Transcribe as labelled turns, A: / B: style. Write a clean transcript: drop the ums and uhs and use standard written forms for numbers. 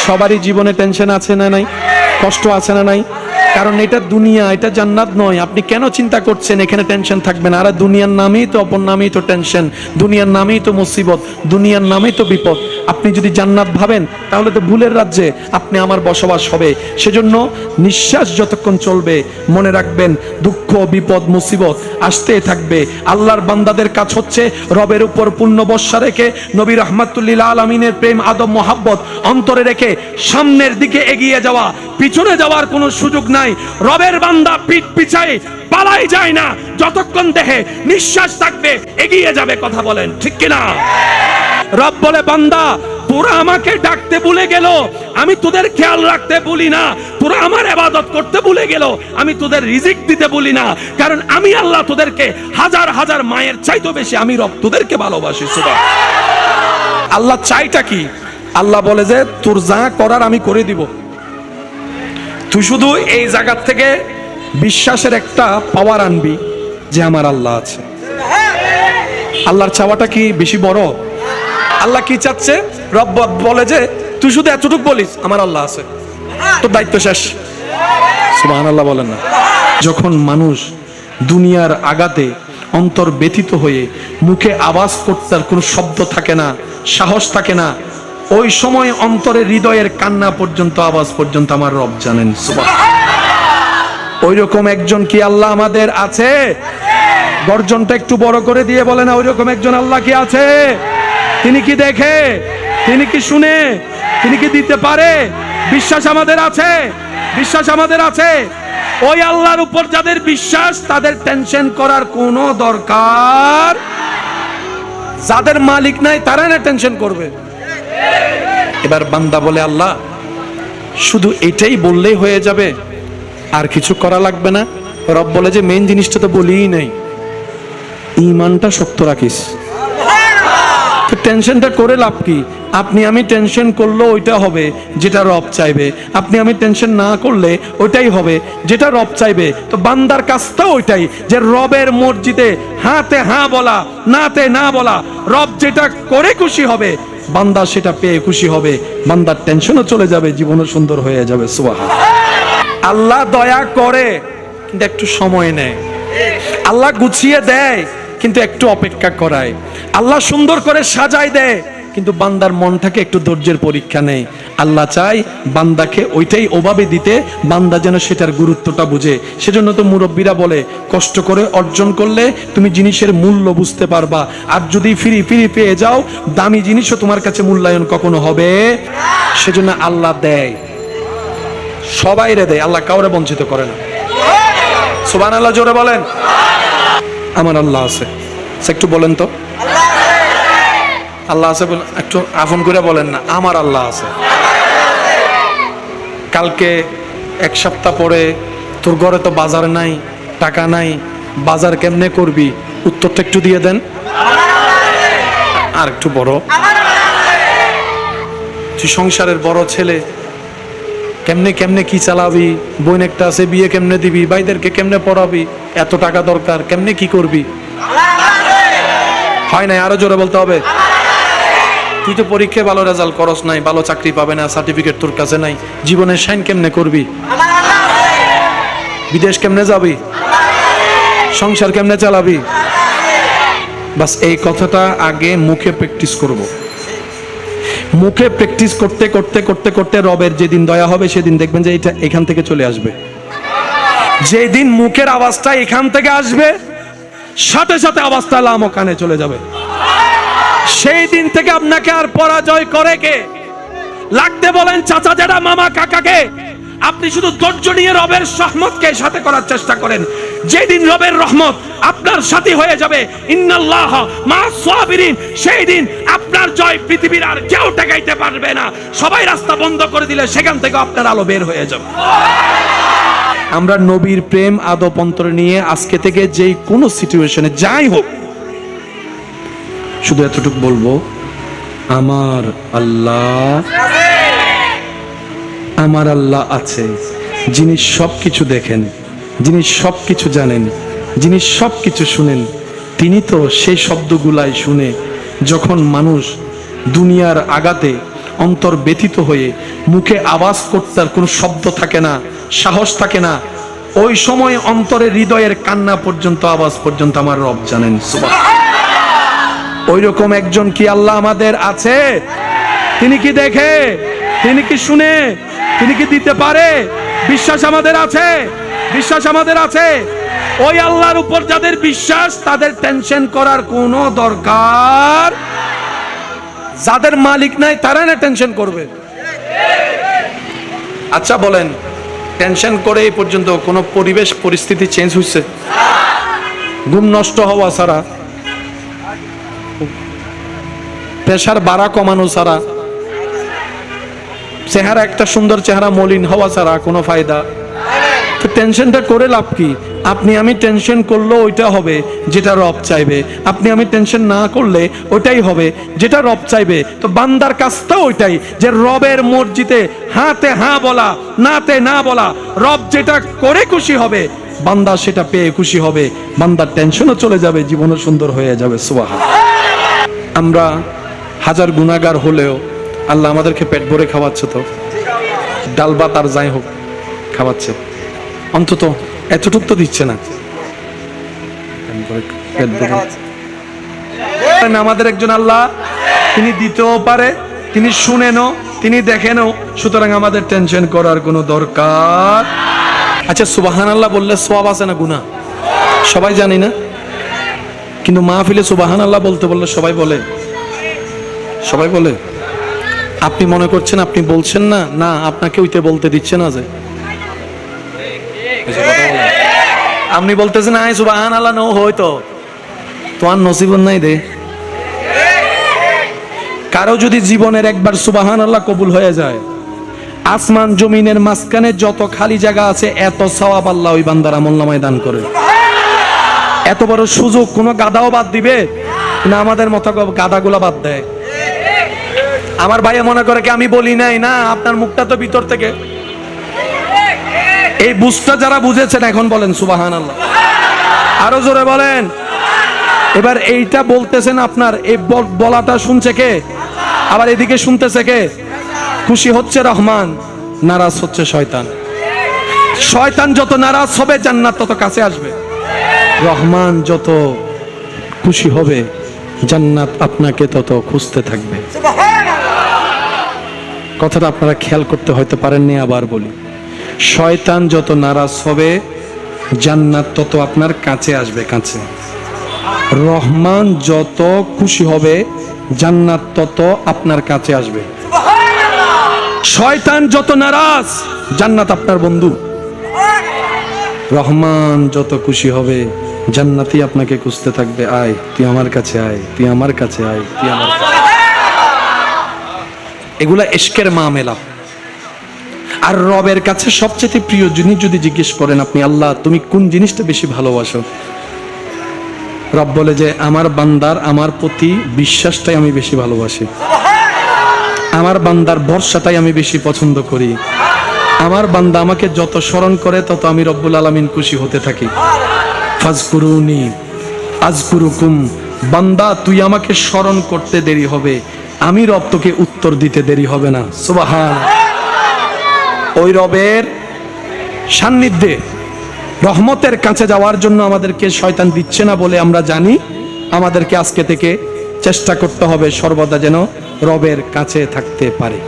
A: সবারই জীবনে টেনশন আছে না নাই, কষ্ট আছে না নাই? কারণ এটা দুনিয়া, এটা জান্নাত নয়। আপনি কেন চিন্তা করছেন এখানে টেনশন থাকবে না? আর দুনিয়ার নামেই তো, অপর নামেই তো টেনশন, দুনিয়ার নামেই তো মুসিবত, দুনিয়ার নামেই তো বিপদ। আপনি যদি জান্নাত ভাবেন তাহলে তো ভুলের রাজ্যে আপনি আমার বসবাস হবে। সেজন্য নিঃশ্বাস যতক্ষণ চলবে মনে রাখবেন দুঃখ বিপদ মুসিবত আসতেই থাকবে। আল্লাহর বান্দাদের কাজ হচ্ছে রবের উপর পূর্ণ ভরসা রেখে নবী রাহমাতুল্লিল আলামিনের প্রেম আদব মোহাব্বত অন্তরে রেখে সামনের দিকে এগিয়ে যাওয়া, পিছনে যাওয়ার কোনো সুযোগ নাই। রবের বান্দা পিঠ পিছায় পালাই যায় না, যতক্ষণ দেহে নিঃশ্বাস থাকবে এগিয়ে যাবে। কথা বলেন ঠিক কিনা? রব বলে, বান্দা তোরা আমাকে ডাকতে ভুলে গেল, আমি তোদের খেয়াল রাখতে ভুলি না। তোরা আমার ইবাদত করতে ভুলে গেল, আমি তোদের রিজিক দিতে ভুলি না। কারণ আমি আল্লাহ তোদেরকে হাজার হাজার মায়ের চাইতে বেশি আমি রব তোদেরকে ভালোবাসি। সুবহানাল্লাহ। আল্লাহ চাইটা কি? আল্লাহ বলে যে তোর যা করার আমি করে দিব, তুই শুধু এই জায়গা থেকে বিশ্বাসের একটা পাওয়ার আনবি যে আমার আল্লাহ আছে। আল্লাহর চাওয়াটা কি বেশি বড়? আল্লাহ কি চাচ্ছে? রব বলে যে তুই শুধু এতটুকু বলিস আমার আল্লাহ আছে, তোর দায়িত্ব শেষ। সুবহানাল্লাহ বলেন না? যখন মানুষ দুনিয়ার আগাতে অন্তর ব্যথিত হয়ে মুখে আওয়াজ করতে কোনো শব্দ থাকে না, সাহস থাকে না, ওই সময় অন্তরে হৃদয়ের কান্না পর্যন্ত, আওয়াজ পর্যন্ত আমার রব জানেন। সুবহানাল্লাহ। ওই রকম একজন কি আল্লাহ আমাদের আছে? গর্জনটা একটু বড় করে দিয়ে বলে না, ওই রকম একজন আল্লাহ কি আছে? তিনি কি দেখে? তিনি কি শুনে? তিনি কি দিতে পারে? বিশ্বাস আমাদের আছে, বিশ্বাস আমাদের আছে। ওই আল্লাহর উপর যাদের বিশ্বাস তাদের টেনশন করার কোনো দরকার, যাদের মালিক নাই তারা না টেনশন করবে। এবার বান্দা বলে, আল্লাহ শুধু এটাই বললেই হয়ে যাবে, আর কিছু করা লাগবে না? রব বলে যে মেইন জিনিসটা তো বলিই নাই, ঈমানটা শক্ত রাখিস। তো টেনশনটা করে লাভ কি? আপনি আমি টেনশন করলে ওইটা হবে যেটা রব চাইবে, আপনি আমি টেনশন না করলে ওইটাই হবে যেটা রব চাইবে। তো বান্দার কাজটা ওইটাই, যে রবের মসজিদে হাতে হ্যাঁ বলা, নাতে না বলা। রব যেটা করে খুশি হবে, বান্দা সেটা পেয়ে খুশি হবে, বান্দার টেনশনও চলে যাবে, জীবনও সুন্দর হয়ে যাবে। সুবহানাল্লাহ। আল্লাহ দয়া করে কিন্তু একটু সময় নেয়, আল্লাহ গুছিয়ে দেয় কিন্তু একটু অপেক্ষা করায়, আল্লাহ সুন্দর করে সাজায় দেয় কিন্তু বান্দার মনটাকে একটু ধৈর্যের পরীক্ষা নেই। আল্লাহ চাই বান্দাকে ওইটাই ওভাবে দিতে, বান্দা যেন সেটার গুরুত্বটা বুঝে। সেজন্য তো মুরব্বীরা বলে কষ্ট করে অর্জন করলে তুমি জিনিসের মূল্য বুঝতে পারবা, আর যদি ফ্রি ফ্রি পেয়ে যাও দামি জিনিসও তোমার কাছে মূল্যায়ন কখনো হবে। সেজন্য আল্লাহ দেয়, সবাইরে দেয়, আল্লাহ কাউরে বঞ্চিত করে না। সুবহানাল্লাহ জোরে বলেন। আমার আল্লাহ আছে, একটু বলেন তো আল্লাহ আছে বলেন, একটু আপন করে বলেন না আমার আল্লাহ আছে। কালকে এক সপ্তাহ পরে তোর ঘরে তো বাজার নাই, টাকা নাই, বাজার কেমনে করবি? উত্তরটা একটু দিয়ে দেন। আর একটু বড়, তুই সংসারের বড় ছেলে, কেমনে কেমনে কি চালাবি? বোন একটা আছে, বিয়ে কেমনে দিবি? ভাইদেরকে কেমনে পড়াবি? এত টাকা দরকার, কেমনে কি করবি? হয় নাই, আরো জোরে বলতে হবে। তুই তো পরীক্ষায় ভালো রেজাল্ট করস নাই, ভালো চাকরি পাবে না, সার্টিফিকেট তোর কাছে নাই, জীবনের শাইন কেমনে করবি? বিদেশ কেমনে যাবি? সংসার কেমনে চালাবি? বাস এই কথাটা আগে মুখে প্র্যাকটিস করব। মুখে প্র্যাকটিস করতে করতে করতে করতে রবের যেদিন দয়া হবে সেদিন দেখবেন যে এটা এখান থেকে চলে আসবে। যেদিন মুখের আওয়াজটা এখান থেকে আসবে সাথে সাথে আওয়াজটা লামো কানে চলে যাবে। সেই দিন থেকে আপনাকে আর পরাজয় করে কে? লাগতে বলেন চাচা জেঠা মামা কাকাকে, আপনি শুধু ধৈর্য নিয়ে রবের রহমতকে সাথে করার চেষ্টা করেন। যেদিন রবের রহমত আপনার সাথী হয়ে যাবে, ইন্নাল্লাহ মা'আস সাবিরিন, সেই দিন আপনার জয় পৃথিবীর আর কেউ ঠেকাইতে পারবে না। সবাই রাস্তা বন্ধ করে দিলে সেখান থেকে আপনার আলো বের হয়ে যাবে। আমরা নবীর প্রেম আদব অন্তরে নিয়ে আজকে থেকে যেই কোনো সিচুয়েশনে যাই হোক শুধু এতটুকু বলবো, আমার আল্লাহ, আমার আল্লাহ আছে, যিনি সবকিছু দেখেন, যিনি সবকিছু জানেন, যিনি সবকিছু শুনেন। তিনি তো সেই শব্দগুলাই শুনে যখন মানুষ দুনিয়ার আগাতে অন্তর ব্যথিত হয়ে মুখে আওয়াজ করতে আর কোনো শব্দ থাকে না, সাহস থাকে না, ওই সময় অন্তরে হৃদয়ের কান্না পর্যন্ত, আওয়াজ পর্যন্ত আমার রব জানেন। সুবহানাল্লাহ। ওই রকম একজন কি আল্লাহ আমাদের আছে? তিনি কি দেখে? তিনি কি শুনে? তিনি কি দিতে পারে? বিশ্বাস আমাদের আছে, বিশ্বাস আমাদের আছে। ওই আল্লাহর উপর যাদের বিশ্বাস, তাদের টেনশন করার কোনো দরকার। যাদের মালিক নাই তারা না টেনশন করবে। আচ্ছা বলেন, টেনশন করে এই পর্যন্ত কোনো পরিবেশ পরিস্থিতি চেঞ্জ হয়েছে? ঘুম নষ্ট হওয়া ছাড়া, প্রেশার বাড়া কমানো ছাড়া, চেহারা একটা সুন্দর চেহারা মলিন হওয়া ছাড়া কোনো ফায়দা। তো টেনশনটা করে লাভ কি? আপনি আমি টেনশন করলে ওইটা হবে যেটা রব চাইবে, আপনি আমি টেনশন না করলে ওইটাই হবে যেটা রব চাইবে। তো বান্দার কাজটা ওইটাই, যে রবের মর্জিতে হাতে হ্যাঁ বলা, নাতে না বলা। রব যেটা করে খুশি হবে, বান্দা সেটা পেয়ে খুশি হবে, বান্দার টেনশনও চলে যাবে, জীবনও সুন্দর হয়ে যাবে। সুবহানাল্লাহ। আমরা হাজার গুনাহগার হলেও আল্লাহ আমাদেরকে পেট ভরে খাওয়াচ্ছে, তো ডাল ভাত আর যাই হোক খাওয়াচ্ছে, অন্তত এতটুক তো দিচ্ছে না। আমাদের একজন আল্লাহ, তিনি দিতেও পারে, তিনি শুনেনও, তিনি দেখেনও, সুতরাং আমাদের টেনশন করার কোনো দরকার। আচ্ছা, সুবহানাল্লাহ বললে সওয়াব আছে না গুনাহ? সবাই জানি না, কিন্তু মাহফিলে সুবহানাল্লাহ বলতে বললে সবাই বলে, সবাই বলে। আপনি মনে করছেন আপনি বলছেন না, না আপনাকে ওইতে বলতে দিচ্ছে না। যে আপনি বলতেছেন আয় সুবহানাল্লাহ নো হয়তো তোমার নসিব নাই দে। কারো যদি জীবনের একবার সুবহানাল্লাহ কবুল হয়ে যায়, আসমান জমিনের মাঝখানে যত খালি জায়গা আছে এত সওয়াব আল্লাহ ওই বান্দার আমলনামায় দান করে। এত বড় সুযোগ কোনো গাধাও বাদ দিবে না? আমাদের মতো গাধাগুলা বাদ দেয়। আমার ভাইয়া মনে করে কি আমি বলি নাই? না, আপনার মুখটা তো ভিতর থেকে। এই বুঝটা যারা বুঝেছেন এখন বলেন সুবহানাল্লাহ, আরো জোরে বলেন। এবার এইটা বলতেছেন, আপনার এই বলাটা শুনছে কে? আবার এদিকে শুনতেছে কে? খুশি হচ্ছে রহমান, নারাজ হচ্ছে শয়তান। শয়তান যত নারাজ হবে জান্নাত তত কাছে আসবে, রহমান যত খুশি হবে জান্নাত আপনাকে তত খুঁজতে থাকবে। কথাটা আপনারা খেয়াল করতে হয়তো পারেননি, আবার বলি। শয়তান যত নারাজ হবে জান্নাত তত আপনার কাছে আসবে, কাছে। রহমান যত খুশি হবে জান্নাত তত আপনার কাছে আসবে। শয়তান যত নারাজ জান্নাত আপনার বন্ধু। রহমান যত খুশি হবে জান্নাতই আপনাকে খুঁজতে থাকবে। আয় তুই আমার কাছে, আয় তুই আমার কাছে, আয় তুই আমার কাছে। এগুলা ইশকের মামলা। আর রবের কাছে সবচেয়ে প্রিয় জিনিস যদি জিজ্ঞেস করেন আপনি, আল্লাহ তুমি কোন জিনিসটা বেশি ভালোবাসো? রব বলে যে আমার বান্দার আমার প্রতি বিশ্বাসটাই আমি বেশি ভালোবাসি, আমার বান্দার ভরসাটাই আমি বেশি পছন্দ করি। আমার বান্দা আমাকে যত স্মরণ করে তত আমি রব্বুল আলামিন খুশি হতে থাকি। ফাজকুরুনি আযকুরুকুম। বান্দা তুই আমাকে স্মরণ করতে দেরি হবে, আমি রব তোকে উত্তর দিতে দেরি হবে না। সুবহানাল্লাহ। ওই রবের সান্নিধ্যে রহমতের কাছে যাওয়ার জন্য আমাদেরকে শয়তান দিচ্ছে না বলে আমরা জানি। আমাদেরকে আজকে থেকে চেষ্টা করতে হবে সর্বদা যেন রবের কাছে থাকতে পারে।